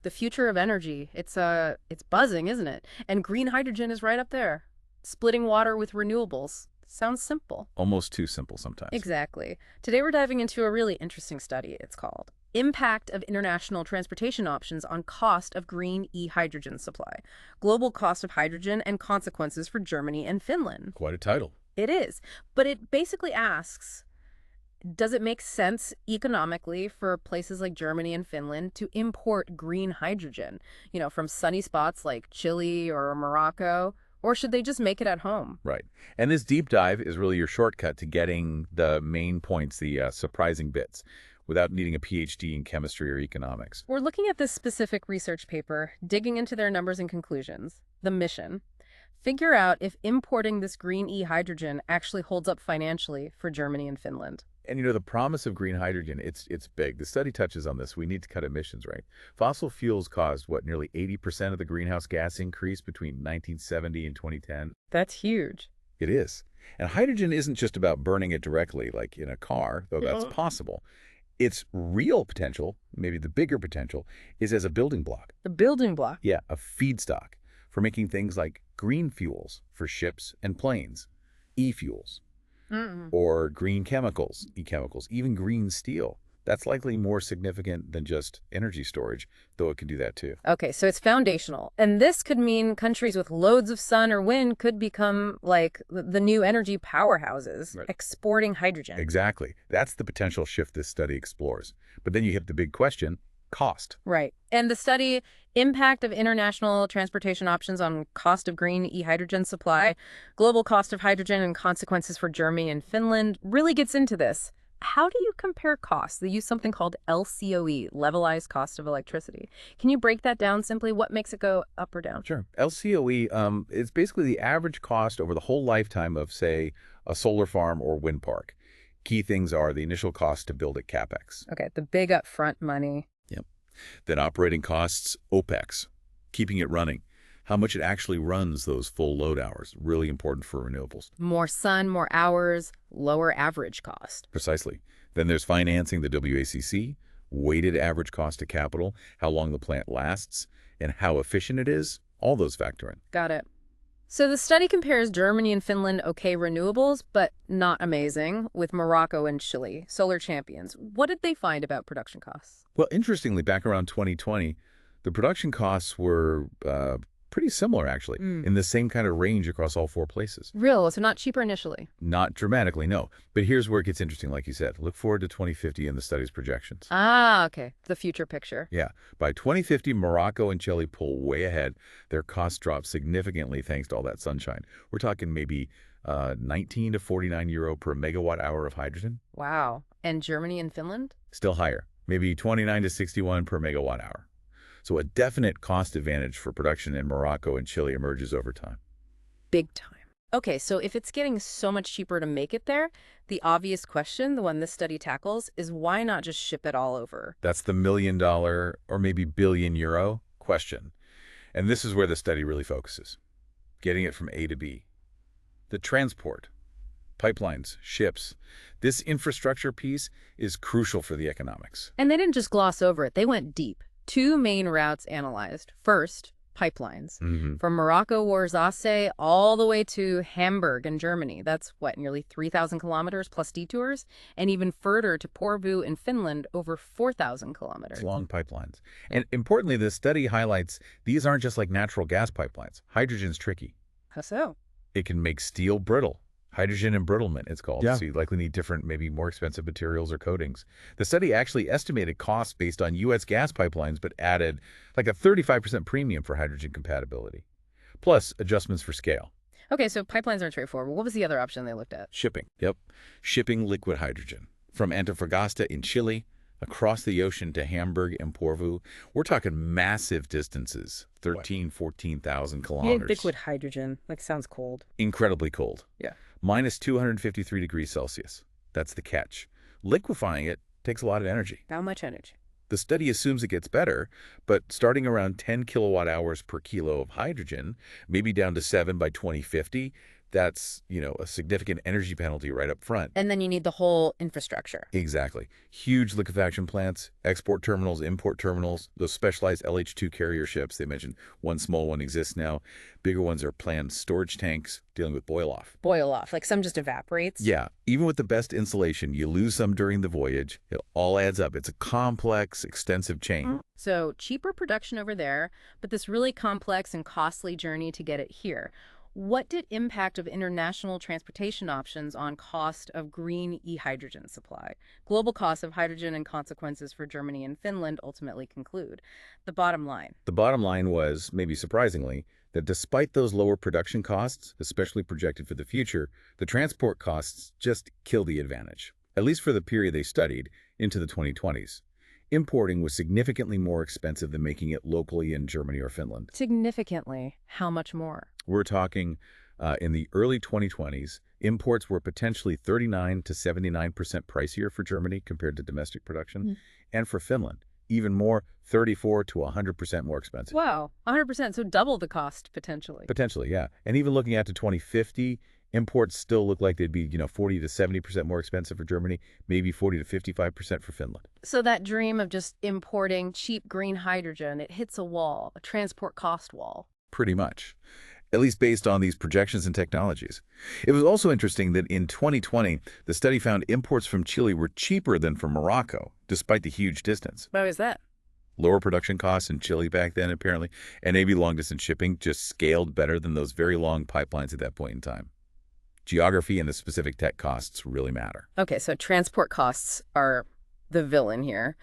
The future of energy. It's buzzing, isn't it? And green hydrogen is right up there. Splitting water with renewables. Sounds simple. Almost too simple sometimes. Exactly. Today we're diving into a really interesting study. It's called Impact of International Transportation Options on Cost of Green E-Hydrogen Supply. Global Cost of Hydrogen and Consequences for Germany and Finland. Quite a title. It is. But it basically asks, does it make sense economically for places like Germany and Finland to import green hydrogen, from sunny spots like Chile or Morocco? Or should they just make it at home? Right. And this deep dive is really your shortcut to getting the main points, the surprising bits, without needing a PhD in chemistry or economics. We're looking at this specific research paper, digging into their numbers and conclusions. The mission: figure out if importing this green e-hydrogen actually holds up financially for Germany and Finland. And the promise of green hydrogen, it's big. The study touches on this. We need to cut emissions, right? Fossil fuels caused, nearly 80% of the greenhouse gas increase between 1970 and 2010. That's huge. It is. And hydrogen isn't just about burning it directly, like in a car, though that's possible. Its real potential, maybe the bigger potential, is as a building block. The building block? Yeah, a feedstock for making things like green fuels for ships and planes, e-fuels. Or green chemicals, e-chemicals, even green steel. That's likely more significant than just energy storage, though it can do that too. Okay, so it's foundational. And this could mean countries with loads of sun or wind could become like the new energy powerhouses, Right. exporting hydrogen. Exactly. That's the potential shift this study explores. But then you hit the big question, cost. Right. And the study, Impact of International Transportation Options on Cost of Green E-Hydrogen Supply, Global Cost of Hydrogen and Consequences for Germany and Finland, really gets into this. How do you compare costs? They use something called LCOE, Levelized Cost of Electricity. Can you break that down simply? What makes it go up or down? Sure. LCOE is basically the average cost over the whole lifetime of, say, a solar farm or wind park. Key things are the initial cost to build it, CapEx. Okay, the big upfront money. Yep. Then operating costs, OPEX, keeping it running. How much it actually runs those full load hours, really important for renewables. More sun, more hours, lower average cost. Precisely. Then there's financing, the WACC, weighted average cost of capital, how long the plant lasts, and how efficient it is. All those factor in. Got it. So the study compares Germany and Finland, okay, renewables, but not amazing, with Morocco and Chile, solar champions. What did they find about production costs? Well, interestingly, back around 2020, the production costs were pretty similar, actually, in the same kind of range across all four places. Real, so not cheaper initially. Not dramatically, no. But here's where it gets interesting, like you said. Look forward to 2050 in the study's projections. Ah, okay. The future picture. Yeah. By 2050, Morocco and Chile pull way ahead. Their costs drop significantly thanks to all that sunshine. We're talking maybe 19 to 49 euro per megawatt hour of hydrogen. Wow. And Germany and Finland? Still higher, maybe 29 to 61 per megawatt hour. So a definite cost advantage for production in Morocco and Chile emerges over time. Big time. Okay, so if it's getting so much cheaper to make it there, the obvious question, the one this study tackles, is why not just ship it all over? That's the $1 million or maybe billion euro question. And this is where the study really focuses. Getting it from A to B. The transport, pipelines, ships. This infrastructure piece is crucial for the economics. And they didn't just gloss over it. They went deep. Two main routes analyzed. First, pipelines. From Morocco or Zasse all the way to Hamburg in Germany. That's, nearly 3,000 kilometers plus detours? And even further to Porvoo in Finland, over 4,000 kilometers. It's long pipelines. And importantly, the study highlights these aren't just like natural gas pipelines. Hydrogen's tricky. How so? It can make steel brittle. Hydrogen embrittlement, it's called. Yeah. So you likely need different, maybe more expensive materials or coatings. The study actually estimated costs based on U.S. gas pipelines, but added like a 35% premium for hydrogen compatibility, plus adjustments for scale. Okay, so pipelines aren't straightforward. What was the other option they looked at? Shipping. Yep. Shipping liquid hydrogen. From Antofagasta in Chile, across the ocean to Hamburg and Porvoo. We're talking massive distances, 14,000 kilometers. Liquid hydrogen. Sounds cold. Incredibly cold. Yeah. Minus 253 degrees Celsius. That's the catch. Liquefying it takes a lot of energy. How much energy? The study assumes it gets better, but starting around 10 kilowatt hours per kilo of hydrogen, maybe down to 7 by 2050, That's, a significant energy penalty right up front. And then you need the whole infrastructure. Exactly. Huge liquefaction plants, export terminals, import terminals, those specialized LH2 carrier ships. They mentioned one small one exists now. Bigger ones are planned storage tanks dealing with boil off. Boil off, like some just evaporates. Yeah, even with the best insulation, you lose some during the voyage. It all adds up. It's a complex, extensive chain. So cheaper production over there, but this really complex and costly journey to get it here. What did impact of international transportation options on cost of green e-hydrogen supply, global cost of hydrogen and consequences for Germany and Finland ultimately conclude? The bottom line. The bottom line was, maybe surprisingly, that despite those lower production costs, especially projected for the future, the transport costs just kill the advantage, at least for the period they studied, into the 2020s. Importing was significantly more expensive than making it locally in Germany or Finland. Significantly. How much more? We're talking in the early 2020s, imports were potentially 39 to 79% pricier for Germany compared to domestic production, and for Finland, even more, 34 to 100% more expensive. Wow, 100%, so double the cost potentially. Potentially, yeah. And even looking out to 2050, imports still look like they'd be, 40 to 70% more expensive for Germany, maybe 40 to 55% for Finland. So that dream of just importing cheap green hydrogen, it hits a wall, a transport cost wall. Pretty much, at least based on these projections and technologies. It was also interesting that in 2020, the study found imports from Chile were cheaper than from Morocco, despite the huge distance. Why is that? Lower production costs in Chile back then, apparently, and maybe long-distance shipping just scaled better than those very long pipelines at that point in time. Geography and the specific tech costs really matter. Okay, so transport costs are the villain here.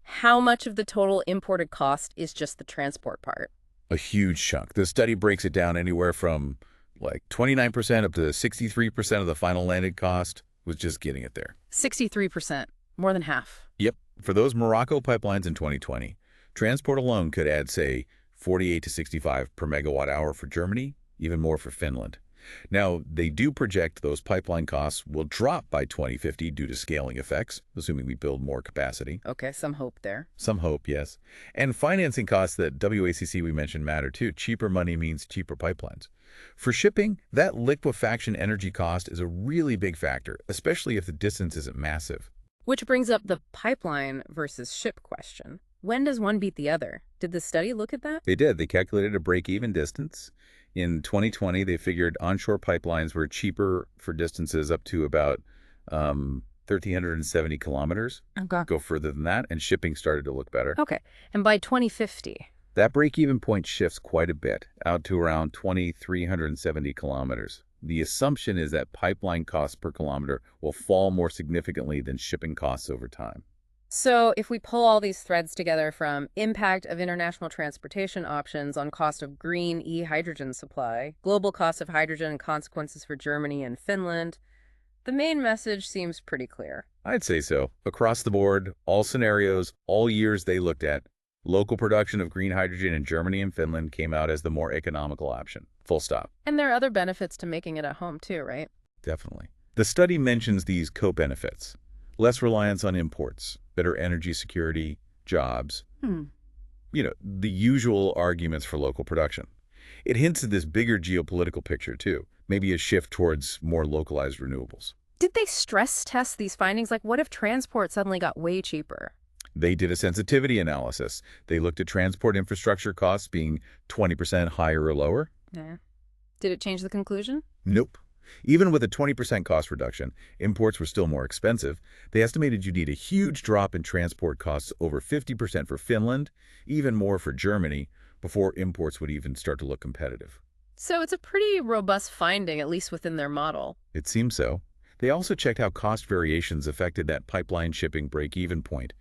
How much of the total imported cost is just the transport part? A huge chunk. The study breaks it down anywhere from like 29% up to 63% of the final landed cost was just getting it there. 63%, more than half. Yep. For those Morocco pipelines in 2020, transport alone could add, say, 48 to 65 per megawatt hour for Germany, even more for Finland. Now, they do project those pipeline costs will drop by 2050 due to scaling effects, assuming we build more capacity. Okay, some hope there. Some hope, yes. And financing costs that WACC we mentioned matter too. Cheaper money means cheaper pipelines. For shipping, that liquefaction energy cost is a really big factor, especially if the distance isn't massive. Which brings up the pipeline versus ship question. When does one beat the other? Did the study look at that? They did. They calculated a break-even distance. In 2020, they figured onshore pipelines were cheaper for distances up to about 1,370 kilometers. Okay. Go further than that, and shipping started to look better. Okay. And by 2050? That break-even point shifts quite a bit, out to around 2,370 kilometers. The assumption is that pipeline costs per kilometer will fall more significantly than shipping costs over time. So if we pull all these threads together from impact of international transportation options on cost of green e-hydrogen supply, global cost of hydrogen and consequences for Germany and Finland, the main message seems pretty clear. I'd say so. Across the board, all scenarios, all years they looked at, local production of green hydrogen in Germany and Finland came out as the more economical option. Full stop. And there are other benefits to making it at home too, right? Definitely. The study mentions these co-benefits. Less reliance on imports, better energy security, jobs. The usual arguments for local production. It hints at this bigger geopolitical picture too, maybe a shift towards more localized renewables. Did they stress test these findings? Like, what if transport suddenly got way cheaper? They did a sensitivity analysis. They looked at transport infrastructure costs being 20% higher or lower. Yeah. Did it change the conclusion? Nope. Even with a 20% cost reduction, imports were still more expensive. They estimated you'd need a huge drop in transport costs, over 50% for Finland, even more for Germany, before imports would even start to look competitive. So it's a pretty robust finding, at least within their model. It seems so. They also checked how cost variations affected that pipeline shipping break-even point.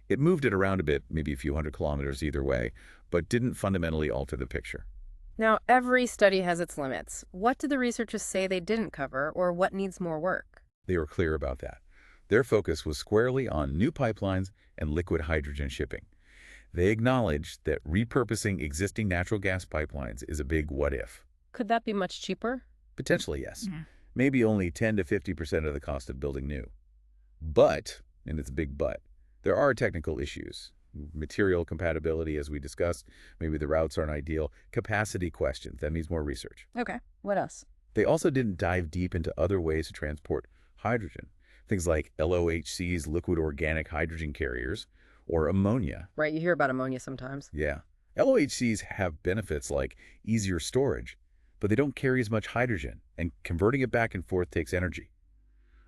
It moved it around a bit, maybe a few hundred kilometers either way, but didn't fundamentally alter the picture. Now, every study has its limits. What did the researchers say they didn't cover, or what needs more work? They were clear about that. Their focus was squarely on new pipelines and liquid hydrogen shipping. They acknowledged that repurposing existing natural gas pipelines is a big what-if. Could that be much cheaper? Potentially, yes. Maybe only 10 to 50% of the cost of building new. But, and it's a big but, there are technical issues. Material compatibility, as we discussed. Maybe the routes aren't ideal. Capacity questions. That means more research. Okay. What else? They also didn't dive deep into other ways to transport hydrogen, things like LOHC's liquid organic hydrogen carriers or ammonia. Right, you hear about ammonia sometimes. Yeah. LOHCs have benefits like easier storage, but they don't carry as much hydrogen, and converting it back and forth takes energy.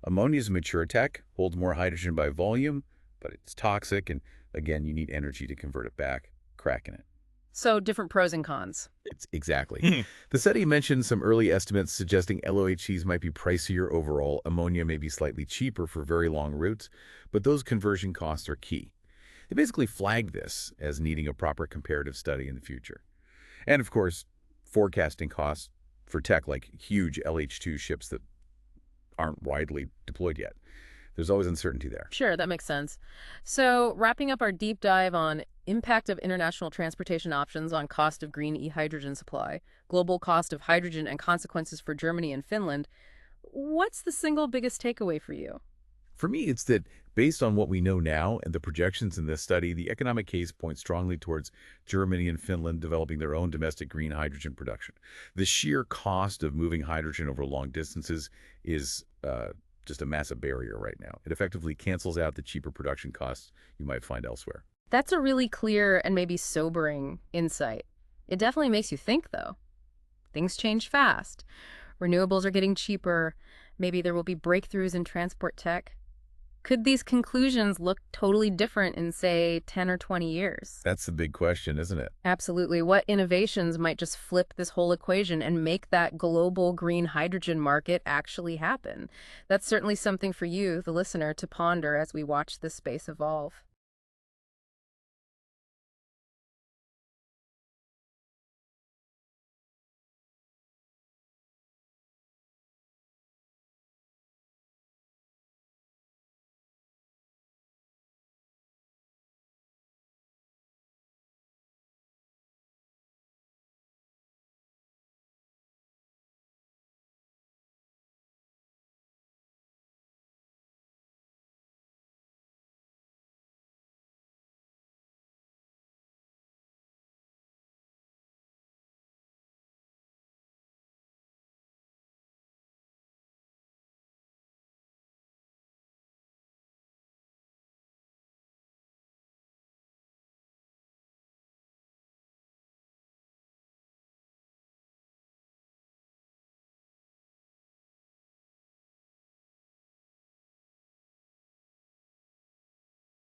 Ammonia's mature tech, holds more hydrogen by volume, but it's toxic, and again, you need energy to convert it back, cracking it. So different pros and cons. It's exactly. The study mentioned some early estimates suggesting LOHCs might be pricier overall. Ammonia may be slightly cheaper for very long routes, but those conversion costs are key. They basically flagged this as needing a proper comparative study in the future. And of course, forecasting costs for tech like huge LH2 ships that aren't widely deployed yet. There's always uncertainty there. Sure, that makes sense. So, wrapping up our deep dive on impact of international transportation options on cost of green e-hydrogen supply, global cost of hydrogen and consequences for Germany and Finland, what's the single biggest takeaway for you? For me, it's that based on what we know now and the projections in this study, the economic case points strongly towards Germany and Finland developing their own domestic green hydrogen production. The sheer cost of moving hydrogen over long distances is just a massive barrier right now. It effectively cancels out the cheaper production costs you might find elsewhere. That's a really clear and maybe sobering insight. It definitely makes you think, though. Things change fast. Renewables are getting cheaper. Maybe there will be breakthroughs in transport tech. Could these conclusions look totally different in, say, 10 or 20 years? That's the big question, isn't it? Absolutely. What innovations might just flip this whole equation and make that global green hydrogen market actually happen? That's certainly something for you, the listener, to ponder as we watch this space evolve.